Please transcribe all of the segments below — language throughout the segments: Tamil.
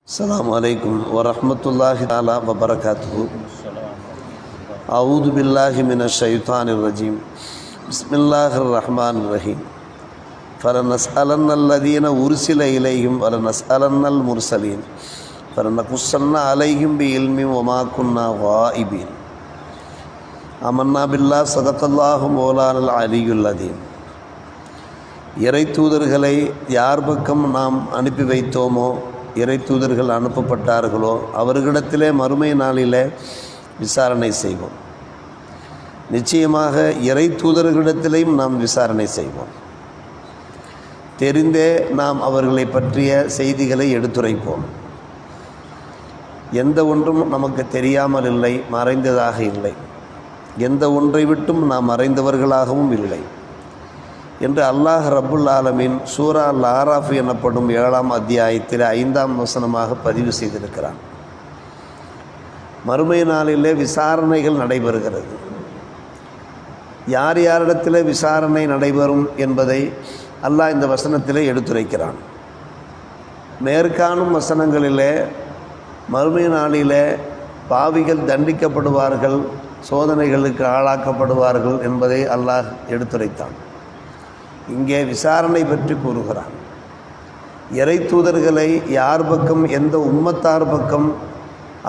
السلام عليكم ورحمة الله تعالى وبركاته. أعوذ بالله من الشيطان الرجيم. بسم الله الرحمن الرحيم. فلنسألن الذين أرسل إليهم ولنسألن المرسلين فلنقصن عليهم بعلم وما كنا غائبين. آمنا بالله صدق الله مولانا العلي العظيم. இறை தூதர்களை யார் பக்கம் நாம் அனுப்பி வைத்தோமோ, இறை தூதர்கள் அனுப்பப்பட்டார்களோ அவர்களிடத்திலே மறுமை நாளிலே விசாரணை செய்வோம். நிச்சயமாக இறை தூதர்களிடத்திலேயும் நாம் விசாரணை செய்வோம். தெரிந்தே நாம் அவர்களை பற்றிய செய்திகளை எடுத்துரைப்போம். எந்த ஒன்றும் நமக்கு தெரியாமல் இல்லை, மறைந்ததாக இல்லை. எந்த ஒன்றை விட்டும் நாம் மறைந்தவர்களாகவும் இல்லை என்று அல்லாஹ் ரப்புல் ஆலமீன் சூரா அல்-ஆராஃப் எனப்படும் 7ஆம் அத்தியாயத்தில் 5ஆம் வசனமாக பதிவு செய்திருக்கிறான். மறுமை நாளிலே விசாரணைகள் நடைபெறுகிறது. யார் யாரிடத்தில் விசாரணை நடைபெறும் என்பதை அல்லாஹ் இந்த வசனத்திலே எடுத்துரைக்கிறான். மேற்காணும் வசனங்களிலே மறுமை நாளிலே பாவிகள் தண்டிக்கப்படுவார்கள், சோதனைகளுக்கு ஆளாக்கப்படுவார்கள் என்பதை அல்லாஹ் எடுத்துரைத்தான். இங்கே விசாரணை பற்றி கூறுகிறான். இறை தூதர்களை யார் பக்கம், எந்த உம்மத்தார் பக்கம்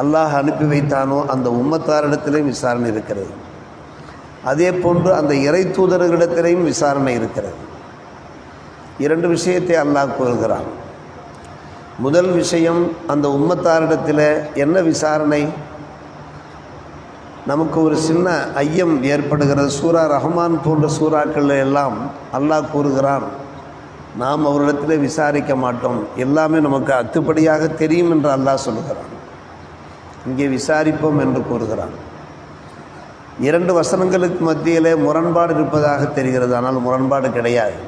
அல்லாஹ் அனுப்பி வைத்தானோ அந்த உம்மத்தாரிடத்திலேயும் விசாரணை இருக்கிறது. அதே போன்று அந்த இறை தூதர்களிடத்திலேயும் விசாரணை இருக்கிறது. இரண்டு விஷயத்தை அல்லாஹ் கூறுகிறான். முதல் விஷயம், அந்த உம்மத்தாரிடத்தில் என்ன விசாரணை? நமக்கு ஒரு சின்ன ஐயம் ஏற்படுகிறது. சூரா ரஹ்மான் போன்ற சூறாக்கள் எல்லாம் அல்லாஹ் கூறுகிறான், நாம் அவரிடத்தில் விசாரிக்க மாட்டோம், எல்லாமே நமக்கு அத்துப்படியாக தெரியும் என்று அல்லாஹ் சொல்லுகிறான். இங்கே விசாரிப்போம் என்று கூறுகிறான். இரண்டு வசனங்களுக்கு மத்தியிலே முரண்பாடு இருப்பதாக தெரிகிறது, ஆனால் முரண்பாடு கிடையாது.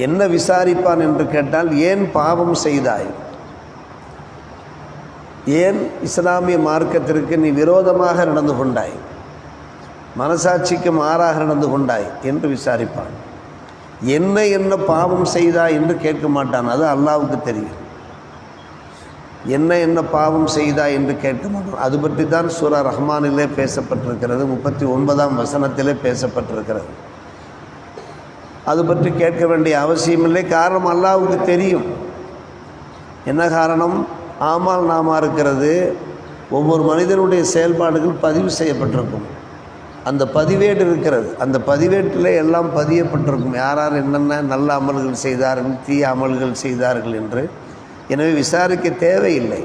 என்ன விசாரிப்பான் என்று கேட்டால், ஏன் பாவம் செய்தாய், ஏன் இஸ்லாமிய மார்க்கத்திற்கு நீ விரோதமாக நடந்து கொண்டாய், மனசாட்சிக்கு மாறாக நடந்து கொண்டாய் என்று விசாரிப்பான். என்ன பாவம் செய்தாய் என்று கேட்க மாட்டான், அது அல்லாஹ்வுக்கு தெரியும். என்ன பாவம் செய்தாய் என்று கேட்க மாட்டான். அது பற்றி தான் சூரா ரஹ்மானிலே பேசப்பட்டிருக்கிறது, 39ஆம் வசனத்திலே பேசப்பட்டிருக்கிறது. அது பற்றி கேட்க வேண்டிய அவசியமில்லை. காரணம் அல்லாஹ்வுக்கு தெரியும். என்ன காரணம்? ஆமால் நாமா இருக்கிறது. ஒவ்வொரு மனிதனுடைய செயல்பாடுகள் பதிவு செய்யப்பட்டிருக்கும். அந்த பதிவேடு இருக்கிறது. அந்த பதிவேட்டில் எல்லாம் பதியப்பட்டிருக்கும், யார் யார் என்னென்ன நல்ல அமல்கள் செய்தார்கள், தீய அமல்கள் செய்தார்கள் என்று. எனவே விசாரிக்க தேவையில்லை.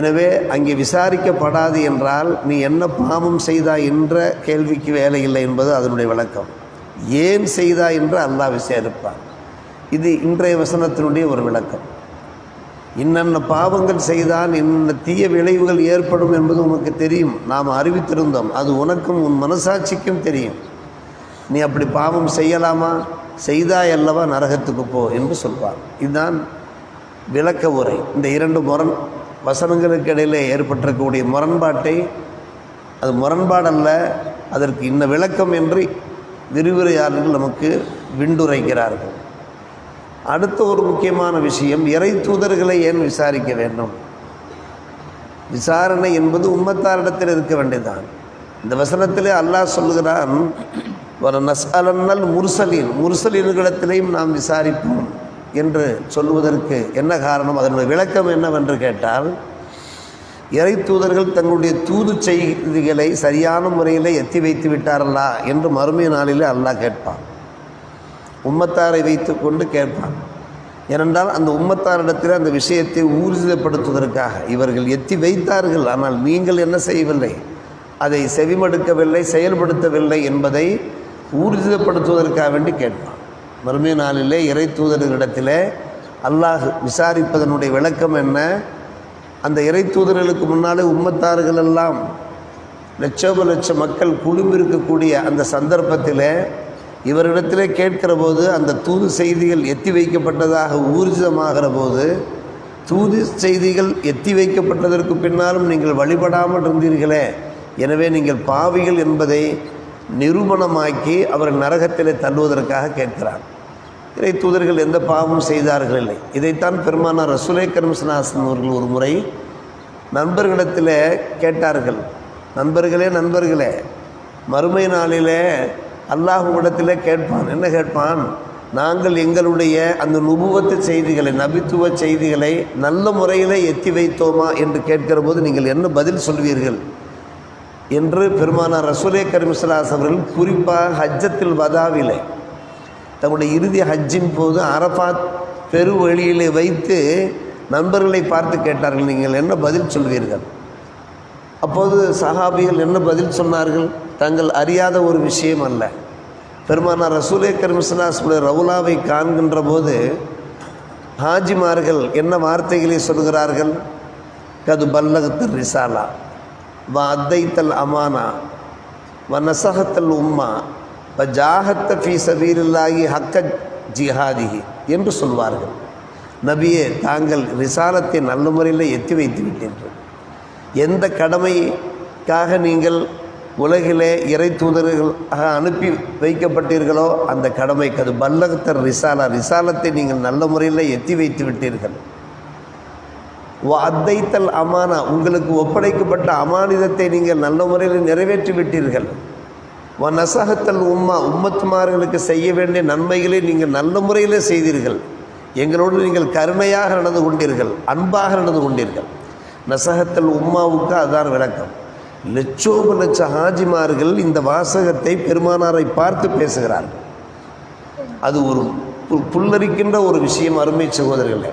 எனவே அங்கே விசாரிக்கப்படாது என்றால் நீ என்ன பாவம் செய்தாய் என்ற கேள்விக்கு வேலை இல்லை என்பது அதனுடைய விளக்கம். ஏன் செய்தாய் என்று அல்லாஹ் விசாரிப்பான். இது இன்றைய வசனத்தினுடைய ஒரு விளக்கம். இன்னென்ன பாவங்கள் செய்தால் இன்னென்ன தீய விளைவுகள் ஏற்படும் என்பது உனக்கு தெரியும், நாம் அறிவித்திருந்தோம். அது உனக்கும் உன் மனசாட்சிக்கும் தெரியும். நீ அப்படி பாவம் செய்யலாமா, செய்தாய் அல்லவா, நரகத்துக்கு போ என்று சொல்வார். இதுதான் விளக்க உரை. இந்த இரண்டு வசனங்களுக்கு இடையிலே ஏற்பட்டிருக்கக்கூடிய முரண்பாட்டை, அது முரண்பாடல்ல, அதற்கு இன்ன விளக்கம் என்று விரிவுரையாளர்கள் நமக்கு விண்டுரைக்கிறார்கள். அடுத்த ஒரு முக்கியமான விஷயம், இறை தூதர்களை ஏன் விசாரிக்க வேண்டும்? விசாரணை என்பது உம்மத்தாரிடத்தில் இருக்க வேண்டியதுதான். இந்த வசனத்திலே அல்லாஹ் சொல்லுகிறான், ஒரு நஸ்அலன்னல் முர்சலீன், முர்சலீன்களிடத்திலேயும் நாம் விசாரிப்போம் என்று சொல்லுவதற்கு என்ன காரணம்? அதனுடைய விளக்கம் என்னவென்று கேட்டால், இறை தூதர்கள் தங்களுடைய தூது செய்திகளை சரியான முறையில் எத்தி வைத்து விட்டார்களா என்று மறுமை நாளிலே அல்லாஹ் கேட்பான். உம்மத்தாரை வைத்து கொண்டு கேட்பான். ஏனென்றால் அந்த உம்மத்தாரிடத்தில் அந்த விஷயத்தை ஊர்ஜிதப்படுத்துவதற்காக, இவர்கள் எத்தி வைத்தார்கள், ஆனால் நீங்கள் என்ன செய்யவில்லை, அதை செவிமடுக்கவில்லை, செயல்படுத்தவில்லை என்பதை ஊர்ஜிதப்படுத்துவதற்காக வேண்டி கேட்பான். மறுமை நாளிலே இறை தூதர்களிடத்திலே அல்லாஹ் விசாரிப்பதனுடைய விளக்கம் என்ன? அந்த இறை தூதர்களுக்கு முன்னாலே உம்மத்தார்கள் எல்லாம் லட்ச மக்கள் குழும்பிருக்கக்கூடிய அந்த சந்தர்ப்பத்திலே இவரிடத்திலே கேட்கிற போது, அந்த தூது செய்திகள் எத்தி வைக்கப்பட்டதாக ஊர்ஜிதமாகிற போது, தூது செய்திகள் எத்தி வைக்கப்பட்டதற்கு பின்னாலும் நீங்கள் வழிபடாமல் இருந்தீர்களே, எனவே நீங்கள் பாவிகள் என்பதை நிரூபணமாக்கி அவர்கள் நரகத்திலே தள்ளுவதற்காக கேட்கிறார். இறை தூதர்கள் எந்த பாவமும் செய்தார்கள் இல்லை. இதைத்தான் பெருமானார் ரசூலே கரீம் ஸல்லல்லாஹு அலைஹி வஸல்லம் அவர்கள் ஒரு முறை நண்பர்களிடத்தில் கேட்டார்கள். நண்பர்களே, மறுமை நாளிலே அல்லாஹ்விடத்தில் கேட்பான். என்ன கேட்பான்? நாங்கள் எங்களுடைய அந்த நுபுவத்து செய்திகளை, நபித்துவ செய்திகளை நல்ல முறையில் எத்தி வைத்தோமா என்று கேட்கிற போது நீங்கள் என்ன பதில் சொல்வீர்கள் என்று பெருமானார் ரசூலே கரீம் ஸல்லல்லாஹு அலைஹி வஸல்லம் அவர்கள் குறிப்பாக ஹஜ்ஜத்துல் வதாவிலே தங்களுடைய இறுதி ஹஜ்ஜின் போது அரஃபாத் பெருவெளியிலே வைத்து நண்பர்களை பார்த்து கேட்டார்கள், நீங்கள் என்ன பதில் சொல்வீர்கள்? அப்போது சஹாபிகள் என்ன பதில் சொன்னார்கள்? தாங்கள் அறியாத ஒரு விஷயம் அல்ல. பெருமானார் ரசூலே கரீம் ஸல்லல்லாஹு அலைஹி வஸல்லம் ரவுலாவை காண்கின்ற போது ஹாஜிமார்கள் என்ன வார்த்தைகளை சொல்கிறார்கள்? கது பல்லகத்தல் ரிசாலா வ அத்தைத்தல் அமானா வ நசஹத்தல் உம்மா வ ஜாஹத்த ஃபீ சபீலில்லாஹி ஹக்க ஜிஹாதிஹி என்று சொல்வார்கள். நபியே, தாங்கள் ரிசாலத்தை நல்ல முறையில் எத்தி வைத்து விட்டீர்கள். எந்த கடமைக்காக நீங்கள் உலகிலே இறை தூதர்களாக அனுப்பி வைக்கப்பட்டீர்களோ அந்த கடமைக்கு அது பல்லகத்தர் ரிசாலத்தை நீங்கள் நல்ல முறையில் எத்தி வைத்து விட்டீர்கள். அத்தைத்தல் அமானா, உங்களுக்கு ஒப்படைக்கப்பட்ட அமானிதத்தை நீங்கள் நல்ல முறையில் நிறைவேற்றி விட்டீர்கள். நசஹத்தல் உம்மா, உம்மத்துமார்களுக்கு செய்ய வேண்டிய நன்மைகளை நீங்கள் நல்ல முறையில் செய்தீர்கள். எங்களோடு நீங்கள் கருணையாக நடந்து கொண்டீர்கள், அன்பாக நடந்து கொண்டீர்கள். நசஹத்தல் உம்மாவுக்கு அதான் விளக்கம். லட்ச ஹாஜிமார்கள் இந்த வாசகத்தை பெருமானாரை பார்த்து பேசுகிறார்கள். அது ஒரு புல்லரிக்கின்ற ஒரு விஷயம். அருமை சகோதரர்களே,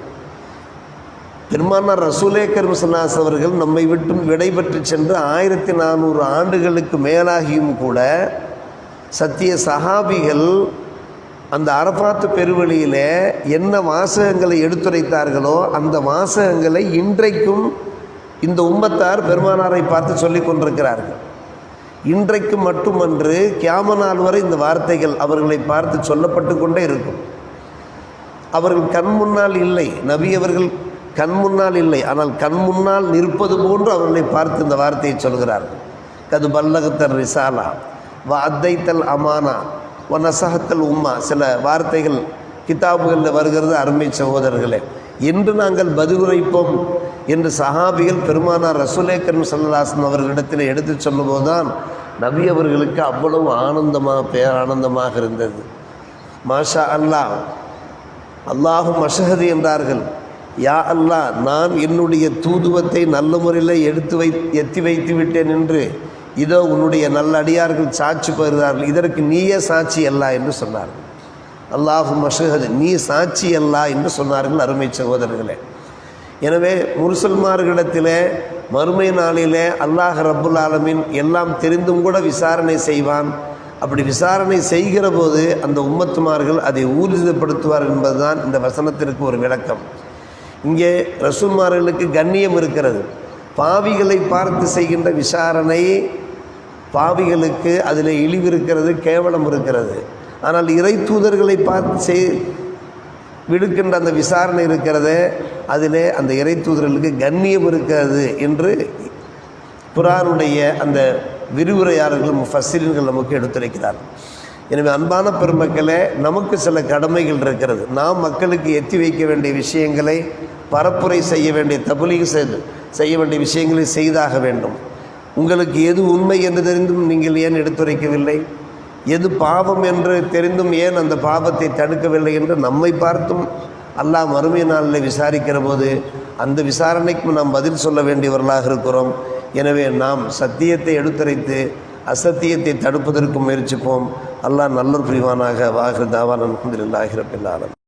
பெருமானார் ரசூலே கரீம் ஸல்லல்லாஹு அலைஹி வஸல்லம் அவர்கள் நம்மை விட்டு விடைபெற்று சென்று 1400 ஆண்டுகளுக்கு மேலாகியும் கூட சத்திய சஹாபிகள் அந்த அரஃபாத் பெருவெளியில் என்ன வாசகங்களை எடுத்துரைத்தார்களோ அந்த வாசகங்களை இன்றைக்கும் இந்த உம்மத்தார் பெருமானாரை பார்த்து சொல்லி கொண்டிருக்கிறார்கள். இன்றைக்கு மட்டுமன்று, கியாம நாள் வரை இந்த வார்த்தைகள் அவர்களை பார்த்து சொல்லப்பட்டு கொண்டே இருக்கும். அவர்கள் கண் முன்னால் இல்லை, நபி அவர்கள் கண் முன்னால் இல்லை, ஆனால் கண் முன்னால் நிற்பது போன்று அவர்களை பார்த்து இந்த வார்த்தையை சொல்கிறார்கள். கது பல்லகத்தல் ரிசாலா வ அத்தைத்தல் அமானா வ நசஹத்தல் உம்மா. சில வார்த்தைகள் கிதாபுகளில் வருகிறது. அருமை சகோதரர்களே, என்று நாங்கள் பதிலுரைப்போம் என்று சஹாபிகள் பெருமானார் ரசூலே கரீம் ஸல்லல்லாஹு அலைஹி வஸல்லம் அவர்களிடத்தில் எடுத்து சொன்னபோது தான் நபி அவர்களுக்கு அவ்வளவு பேரானந்தமாக இருந்தது. மாஷா அல்லாஹ், அல்லாஹு மஷஹது என்றார்கள். யா அல்லாஹ், நான் என்னுடைய தூதுவத்தை நல்ல முறையில் எத்தி வைத்து விட்டேன் என்று இதோ உன்னுடைய நல்ல அடியார்கள் சாட்சி பெறுகிறார்கள். இதற்கு நீயே சாட்சி அல்லா என்று சொன்னார்கள். அல்லாஹு மஷஹது, நீ சாட்சி அல்லா என்று சொன்னார்கள். அருமை சகோதரர்களே, எனவே முஸ்லிம்களிடத்திலே மறுமை நாளிலே அல்லாஹ் ரப்புல் ஆலமீன் எல்லாம் தெரிந்தும் கூட விசாரணை செய்வான். அப்படி விசாரணை செய்கிற போது அந்த உம்மத்துமார்கள் அதை ஊர்ஜிதப்படுத்துவார் என்பதுதான் இந்த வசனத்திற்கு ஒரு விளக்கம். இங்கே ரசூல்மார்களுக்கு கண்ணியம் இருக்கிறது. பாவிகளை பார்த்து செய்கின்ற விசாரணை, பாவிகளுக்கு அதில் இழிவு இருக்கிறது, கேவலம் இருக்கிறது. ஆனால் இறை தூதர்களை பார்த்து விடுக்கின்ற அந்த விசாரணை இருக்கிறது, அதிலே அந்த இறை தூதர்களுக்கு கண்ணியம் இருக்கிறது என்று குர்ஆனுடைய அந்த விரிவுரையாளர்கள் முஃபஸ்ஸிரீன்கள் நமக்கு எடுத்துரைக்கிறார்கள். எனவே அன்பான பெருமக்களே, நமக்கு சில கடமைகள் இருக்கிறது. நாம் மக்களுக்கு எத்தி வைக்க வேண்டிய விஷயங்களை, பரப்புரை செய்ய வேண்டிய, தபலீக் செய்ய வேண்டிய விஷயங்களை செய்தாக வேண்டும். உங்களுக்கு எது உண்மை என்று தெரிந்தும் நீங்கள் ஏன் எடுத்துரைக்கவில்லை? எது பாவம் என்று தெரிந்தும் ஏன் அந்த பாவத்தை தடுக்கவில்லை என்று நம்மை பார்த்தும் அல்லாஹ் மறுமை நாளில் விசாரிக்கிற போது அந்த விசாரணைக்கு நாம் பதில் சொல்ல வேண்டியவர்களாக இருக்கிறோம். எனவே நாம் சத்தியத்தை எடுத்துரைத்து அசத்தியத்தை தடுப்பதற்கு முயற்சிப்போம். அல்லாஹ் நல்லொரு புரிவானாக. வாஹிர் தாவானா அல்ஹம்துலில்லாஹி ரப்பில் ஆலமீன்.